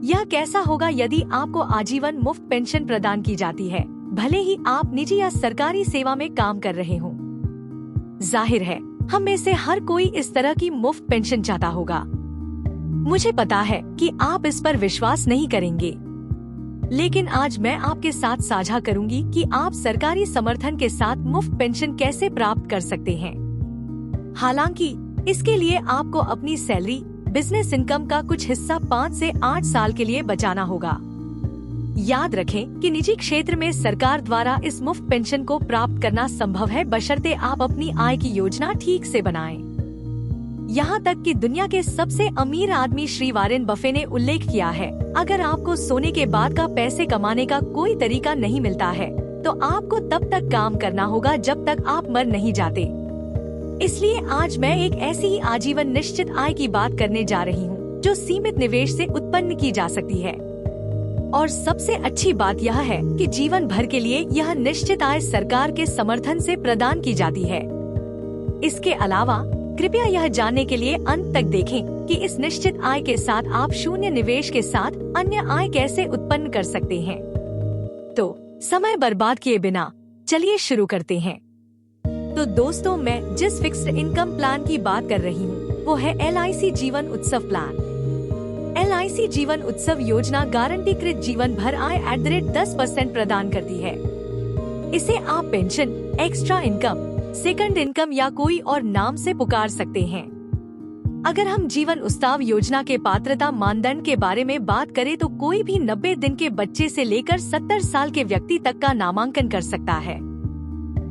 यह कैसा होगा यदि आपको आजीवन मुफ्त पेंशन प्रदान की जाती है, भले ही आप निजी या सरकारी सेवा में काम कर रहे हों। जाहिर है हम में से हर कोई इस तरह की मुफ्त पेंशन चाहता होगा। मुझे पता है कि आप इस पर विश्वास नहीं करेंगे, लेकिन आज मैं आपके साथ साझा करूंगी कि आप सरकारी समर्थन के साथ मुफ्त पेंशन कैसे प्राप्त कर सकते हैं। हालांकि इसके लिए आपको अपनी सैलरी, बिजनेस इनकम का कुछ हिस्सा 5 से 8 साल के लिए बचाना होगा। याद रखें कि निजी क्षेत्र में सरकार द्वारा इस मुफ्त पेंशन को प्राप्त करना संभव है, बशर्ते आप अपनी आय की योजना ठीक से बनाएं। यहाँ तक कि दुनिया के सबसे अमीर आदमी श्री वॉरेन बफे ने उल्लेख किया है, अगर आपको सोने के बाद का पैसे कमाने का कोई तरीका नहीं मिलता है तो आपको तब तक काम करना होगा जब तक आप मर नहीं जाते। इसलिए आज मैं एक ऐसी ही आजीवन निश्चित आय की बात करने जा रही हूँ जो सीमित निवेश से उत्पन्न की जा सकती है। और सबसे अच्छी बात यह है कि जीवन भर के लिए यह निश्चित आय सरकार के समर्थन से प्रदान की जाती है। इसके अलावा कृपया यह जानने के लिए अंत तक देखें कि इस निश्चित आय के साथ आप शून्य निवेश के साथ अन्य आय कैसे उत्पन्न कर सकते हैं। तो समय बर्बाद किए बिना चलिए शुरू करते हैं। तो दोस्तों, मैं जिस फिक्स्ड इनकम प्लान की बात कर रही हूँ वो है LIC जीवन उत्सव प्लान। LIC जीवन उत्सव योजना गारंटीकृत जीवन भर आय @10% प्रदान करती है। इसे आप pension, extra income, second income या कोई और नाम से पुकार सकते हैं। अगर हम जीवन उत्सव योजना के पात्रता मानदंड के बारे में बात करें तो कोई भी 90 दिन के बच्चे से लेकर 70 साल के व्यक्ति तक का नामांकन कर सकता है।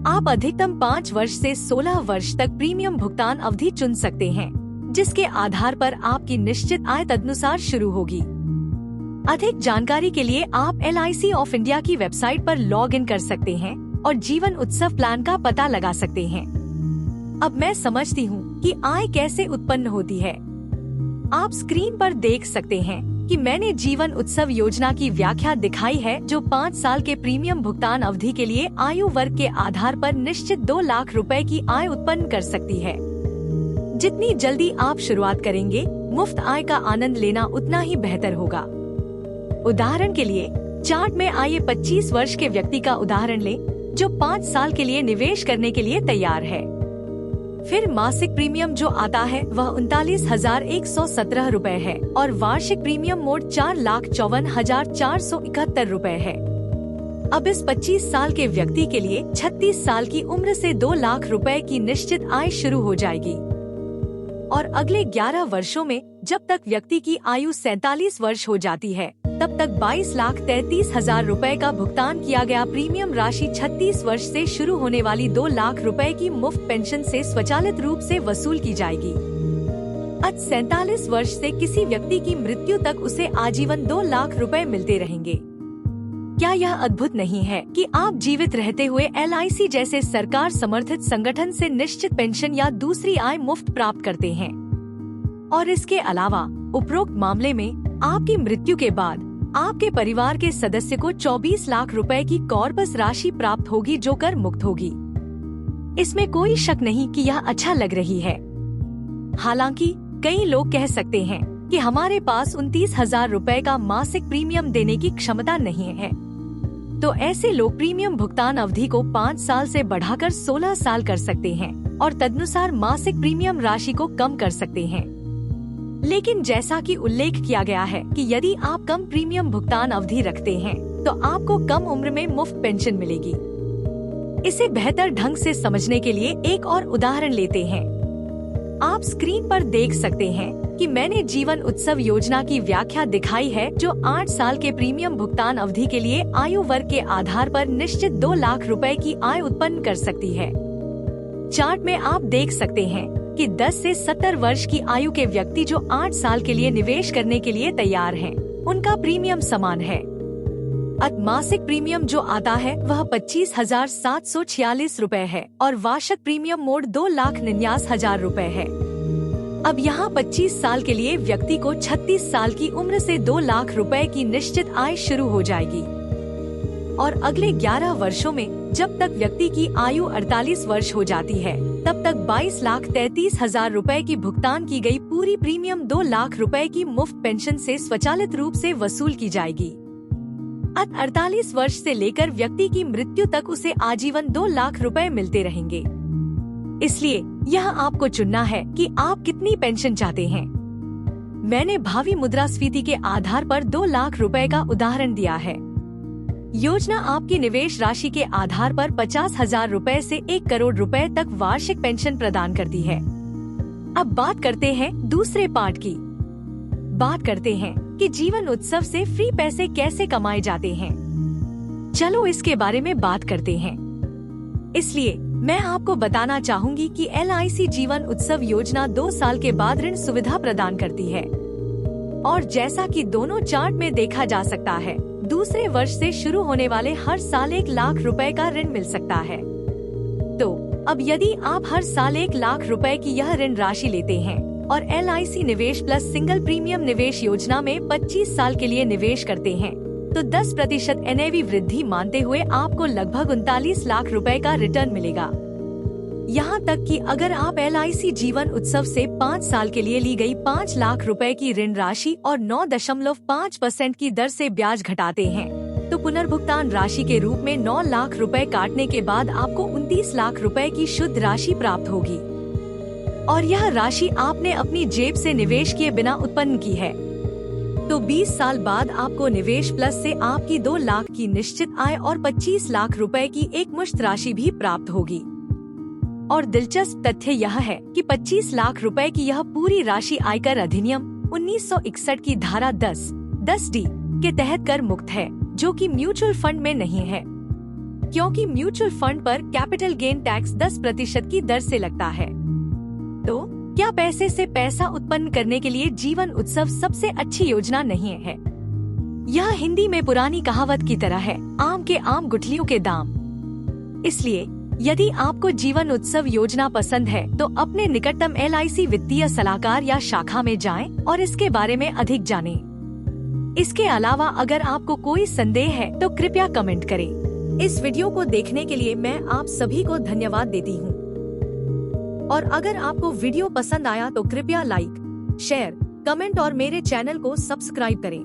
आप अधिकतम 5 वर्ष से 16 वर्ष तक प्रीमियम भुगतान अवधि चुन सकते हैं, जिसके आधार पर आपकी निश्चित आय तदनुसार शुरू होगी। अधिक जानकारी के लिए आप LIC ऑफ इंडिया की वेबसाइट पर लॉग इन कर सकते हैं और जीवन उत्सव प्लान का पता लगा सकते हैं। अब मैं समझती हूँ कि आय कैसे उत्पन्न होती है। आप स्क्रीन पर देख सकते हैं कि मैंने जीवन उत्सव योजना की व्याख्या दिखाई है, जो 5 साल के प्रीमियम भुगतान अवधि के लिए आयु वर्ग के आधार पर निश्चित 2 लाख रुपए की आय उत्पन्न कर सकती है। जितनी जल्दी आप शुरुआत करेंगे, मुफ्त आय का आनंद लेना उतना ही बेहतर होगा। उदाहरण के लिए चार्ट में आइए 25 वर्ष के व्यक्ति का उदाहरण लें, जो 5 साल के लिए निवेश करने के लिए तैयार है। फिर मासिक प्रीमियम जो आता है वह 39,117 रुपए है और वार्षिक प्रीमियम मोड 4,54,471 रुपए है। अब इस 25 साल के व्यक्ति के लिए 36 साल की उम्र से 2 लाख रुपए की निश्चित आय शुरू हो जाएगी और अगले 11 वर्षों में जब तक व्यक्ति की आयु 47 वर्ष हो जाती है, तब तक 22,33,000 रुपए का भुगतान किया गया प्रीमियम राशि 36 वर्ष से शुरू होने वाली 2 लाख रुपए की मुफ्त पेंशन से स्वचालित रूप से वसूल की जाएगी। 47 वर्ष से किसी व्यक्ति की मृत्यु तक उसे आजीवन 2 लाख रुपए मिलते रहेंगे। क्या यह अद्भुत नहीं है कि आप जीवित रहते हुए LIC जैसे सरकार समर्थित संगठन से निश्चित पेंशन या दूसरी आय मुफ्त प्राप्त करते हैं। और इसके अलावा उपरोक्त मामले में आपकी मृत्यु के बाद आपके परिवार के सदस्य को 24 लाख रुपए की कॉर्पस राशि प्राप्त होगी, जो कर मुक्त होगी। इसमें कोई शक नहीं कि यह अच्छा लग रही है। हालांकि कई लोग कह सकते हैं कि हमारे पास 29,000 रुपए का मासिक प्रीमियम देने की क्षमता नहीं है। तो ऐसे लोग प्रीमियम भुगतान अवधि को 5 साल से बढ़ाकर 16 साल कर सकते हैं और तदनुसार मासिक प्रीमियम राशि को कम कर सकते हैं। लेकिन जैसा कि उल्लेख किया गया है कि यदि आप कम प्रीमियम भुगतान अवधि रखते हैं तो आपको कम उम्र में मुफ्त पेंशन मिलेगी। इसे बेहतर ढंग से समझने के लिए एक और उदाहरण लेते हैं। आप स्क्रीन पर देख सकते हैं कि मैंने जीवन उत्सव योजना की व्याख्या दिखाई है, जो 8 साल के प्रीमियम भुगतान अवधि के लिए आयु वर्ग के आधार पर निश्चित 2 लाख रुपए की आय उत्पन्न कर सकती है। चार्ट में आप देख सकते हैं कि 10 से 70 वर्ष की आयु के व्यक्ति जो 8 साल के लिए निवेश करने के लिए तैयार हैं, उनका प्रीमियम समान है। मासिक प्रीमियम जो आता है वह 25,746 रुपए है और वार्षिक प्रीमियम मोड 2,49,000 रुपए है। अब यहाँ 25 साल के लिए व्यक्ति को 36 साल की उम्र से 2 लाख रुपए की निश्चित आय शुरू हो जाएगी और अगले 11 वर्षों में जब तक व्यक्ति की आयु 48 वर्ष हो जाती है, तब तक 22,33,000 रुपए की भुगतान की गई पूरी प्रीमियम 2 लाख रुपए की मुफ्त पेंशन से स्वचालित रूप से वसूल की जाएगी। 48 वर्ष से लेकर व्यक्ति की मृत्यु तक उसे आजीवन 2 लाख रुपए मिलते रहेंगे। इसलिए यह आपको चुनना है कि आप कितनी पेंशन चाहते हैं। मैंने भावी मुद्रास्फीति के आधार पर 2 लाख रुपए का उदाहरण दिया है। योजना आपकी निवेश राशि के आधार पर 50,000 रुपए से 1 करोड़ रुपए तक वार्षिक पेंशन प्रदान करती है। अब बात करते हैं दूसरे पार्ट की। बात करते हैं कि जीवन उत्सव से फ्री पैसे कैसे कमाए जाते हैं। चलो इसके बारे में बात करते हैं। इसलिए मैं आपको बताना चाहूंगी कि LIC जीवन उत्सव योजना 2 साल के बाद ऋण सुविधा प्रदान करती है। और जैसा कि दोनों चार्ट में देखा जा सकता है, दूसरे वर्ष से शुरू होने वाले हर साल 1 लाख रुपए का ऋण मिल सकता है। तो अब यदि आप हर साल 1 लाख रुपए की यह ऋण राशि लेते हैं और LIC निवेश प्लस सिंगल प्रीमियम निवेश योजना में 25 साल के लिए निवेश करते हैं, तो 10% NAV वृद्धि मानते हुए आपको लगभग 39 लाख रुपए का रिटर्न मिलेगा। यहाँ तक कि अगर आप LIC जीवन उत्सव से 5 साल के लिए ली गई 5 लाख रुपए की ऋण राशि और 9.5% की दर से ब्याज घटाते हैं, तो पुनर्भुगतान राशि के रूप में 9 लाख रुपए काटने के बाद आपको 29 लाख रुपए की शुद्ध राशि प्राप्त होगी। और यह राशि आपने अपनी जेब से निवेश किए बिना उत्पन्न की है। तो 20 साल बाद आपको निवेश प्लस से आपकी 2 लाख की निश्चित आय और 25 लाख रुपए की एक मुश्त राशि भी प्राप्त होगी। और दिलचस्प तथ्य यह है कि 25 लाख रुपए की यह पूरी राशि आयकर अधिनियम 1961 की धारा 10(10)D के तहत कर मुक्त है, जो कि म्यूचुअल फंड में नहीं है, क्योंकि म्यूचुअल फंड पर कैपिटल गेन टैक्स 10% की दर से लगता है। तो क्या पैसे से पैसा उत्पन्न करने के लिए जीवन उत्सव सबसे अच्छी योजना नहीं है? यह हिंदी में पुरानी कहावत की तरह है, आम के आम गुठलियों के दाम। इसलिए यदि आपको जीवन उत्सव योजना पसंद है तो अपने निकटतम LIC वित्तीय सलाहकार या शाखा में जाएं और इसके बारे में अधिक जानें। इसके अलावा अगर आपको कोई संदेह है तो कृपया कमेंट करें। इस वीडियो को देखने के लिए मैं आप सभी को धन्यवाद देती हूँ। और अगर आपको वीडियो पसंद आया तो कृपया लाइक, शेयर, कमेंट और मेरे चैनल को सब्सक्राइब करें।